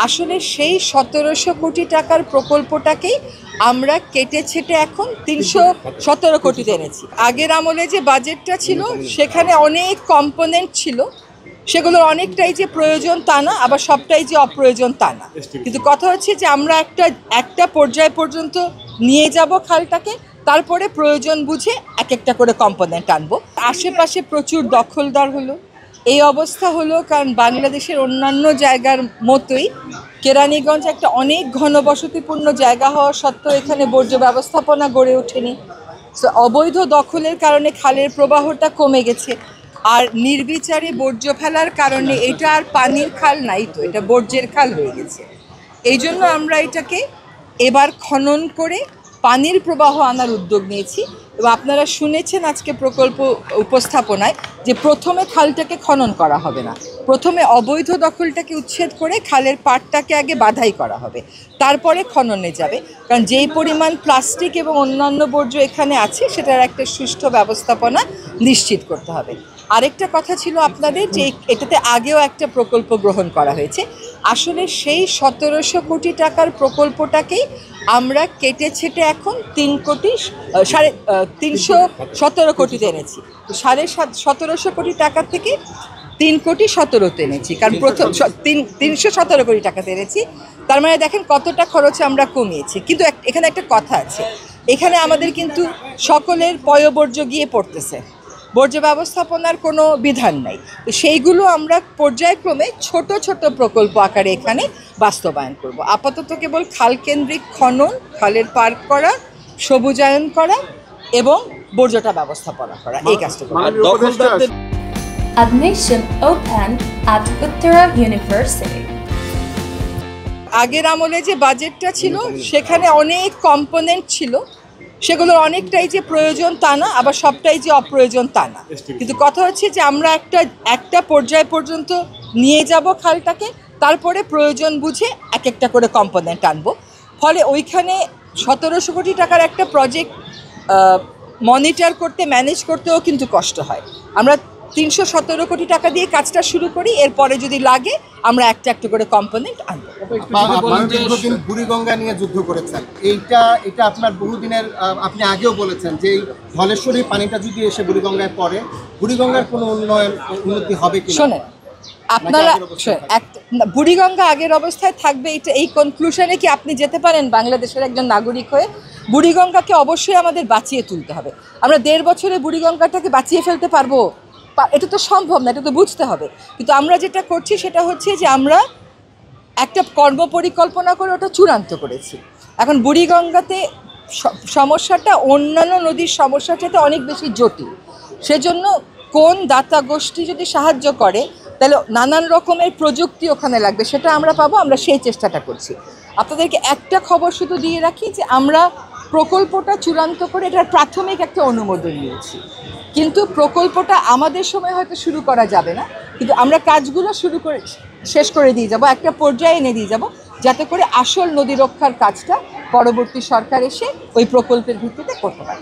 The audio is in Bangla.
আসলে সেই ১৭০০ কোটি টাকার প্রকল্পটাকেই আমরা কেটে ছেটে এখন ৩১৭ কোটিতে এনেছি। আগের আমলে যে বাজেটটা ছিল সেখানে অনেক কম্পোনেন্ট ছিল, সেগুলোর অনেকটাই যে প্রয়োজন তা না, আবার সবটাই যে অপ্রয়োজন তা না। কিন্তু কথা হচ্ছে যে আমরা একটা পর্যায় পর্যন্ত নিয়ে যাব খালটাকে, তারপরে প্রয়োজন বুঝে এক একটা করে কম্পোনেন্ট আনবো। আশেপাশে প্রচুর দখলদার হলো, এই অবস্থা হলো কারণ বাংলাদেশের অন্যান্য জায়গার মতোই কেরানীগঞ্জ একটা অনেক ঘনবসতিপূর্ণ জায়গা হওয়া সত্ত্বেও এখানে বর্জ্য ব্যবস্থাপনা গড়ে ওঠেনি। সো অবৈধ দখলের কারণে খালের প্রবাহটা কমে গেছে, আর নির্বিচারে বর্জ্য ফেলার কারণে এটা আর পানির খাল নাই, তো এটা বর্জ্যের খাল হয়ে গেছে। এই জন্য আমরা এটাকে এবার খনন করে পানির প্রবাহ আনার উদ্যোগ নিয়েছি। এবং আপনারা শুনেছেন আজকে প্রকল্প উপস্থাপনায় যে প্রথমে খালটাকে খনন করা হবে না, প্রথমে অবৈধ দখলটাকে উচ্ছেদ করে খালের পাড়টাকে আগে বাধাই করা হবে, তারপরে খননে যাবে। কারণ যেই পরিমাণ প্লাস্টিক এবং অন্যান্য বর্জ্য এখানে আছে সেটার একটা সুষ্ঠু ব্যবস্থাপনা নিশ্চিত করতে হবে। আরেকটা কথা ছিল আপনাদের যে এটাতে আগেও একটা প্রকল্প গ্রহণ করা হয়েছে। আসলে সেই ১৭০০ কোটি টাকার প্রকল্পটাকেই আমরা কেটে ছেটে এখন ৩১৭ কোটিতে এনেছি। ১৭৫০ কোটি টাকা থেকে ৩,১৭ এনেছি, কারণ প্রথম ৩১৭ কোটি টাকাতে এনেছি। তার মানে দেখেন কতটা খরচে আমরা কমিয়েছি। কিন্তু এখানে একটা কথা আছে, এখানে আমাদের কিন্তু সকলের পয়ঃবর্জ্য গিয়ে পড়তেছে, বর্জ্য ব্যবস্থাপনার কোনো বিধান নাই। তো সেইগুলো আমরা পর্যায়ক্রমে ছোট ছোট প্রকল্প আকারে এখানে বাস্তবায়ন করব। আপাতত কেবল খালকেন্দ্রিক খনন, খালের পার্ক করা, সবুজায়ন করা এবং বর্জ্যটা ব্যবস্থাপনা করা, এই কাজটা করা। Admission open at Uttara University. আগের আমলে যে বাজেটটা ছিল সেখানে অনেক কম্পোনেন্ট ছিল, সেগুলোর অনেকটাই যে প্রয়োজন তা না, আবার সবটাই যে অপ্রয়োজন তা না। কিন্তু কথা হচ্ছে যে আমরা একটা পর্যায় পর্যন্ত নিয়ে যাব খালটাকে, তারপরে প্রয়োজন বুঝে এক একটা করে কম্পোনেন্ট আনবো। ফলে ওইখানে ১৭০০ কোটি টাকার একটা প্রজেক্ট মনিটর করতে, ম্যানেজ করতেও কিন্তু কষ্ট হয়। আমরা ৩১৭ কোটি টাকা দিয়ে কাজটা শুরু করি, এরপরে যদি লাগে আমরা একটা একটা করে কম্পোনেন্ট আনবো। বুড়িগঙ্গা নিয়ে যুদ্ধ করেছেন, এটা আপনার বহুদিনের, আপনি আগেও বলেছেন যে ধলেশ্বরী পানিটা যদি এসে বুড়িগঙ্গায় পড়ে, বুড়িগঙ্গার কোনো উন্নতি হবে কি? শোনেন আপনারা, বুড়িগঙ্গা আগের অবস্থায় থাকবে এই কনক্লুশনে কি আপনি যেতে পারেন বাংলাদেশের একজন নাগরিক হয়ে? বুড়িগঙ্গাকে অবশ্যই আমাদের বাঁচিয়ে তুলতে হবে। আমরা ১.৫ বছরে বুড়িগঙ্গাটাকে বাঁচিয়ে ফেলতে পারবো? এটা তো সম্ভব না, এটা তো বুঝতে হবে। কিন্তু আমরা যেটা করছি সেটা হচ্ছে যে আমরা একটা কর্মপরিকল্পনা করে ওটা চূড়ান্ত করেছি। এখন বুড়িগঙ্গাতে সমস্যাটা অন্যান্য নদীর সমস্যার চাইতে অনেক বেশি জটিল। সেজন্য কোন দাতা গোষ্ঠী যদি সাহায্য করে তাহলে নানান রকমের প্রযুক্তি ওখানে লাগবে, সেটা আমরা পাবো, আমরা সেই চেষ্টাটা করছি। আপনাদেরকে একটা খবর শুধু দিয়ে রাখি যে আমরা প্রকল্পটা চূড়ান্ত করে এটার প্রাথমিক একটা অনুমোদন নিয়েছি, কিন্তু প্রকল্পটা আমাদের সময় হয়তো শুরু করা যাবে না, কিন্তু আমরা কাজগুলো শেষ করে দিয়ে যাব, একটা পর্যায়ে এনে দিয়ে যাব, যাতে করে আসল নদী রক্ষার কাজটা পরবর্তী সরকার এসে ওই প্রকল্পের ভিত্তিতে করতে পারে।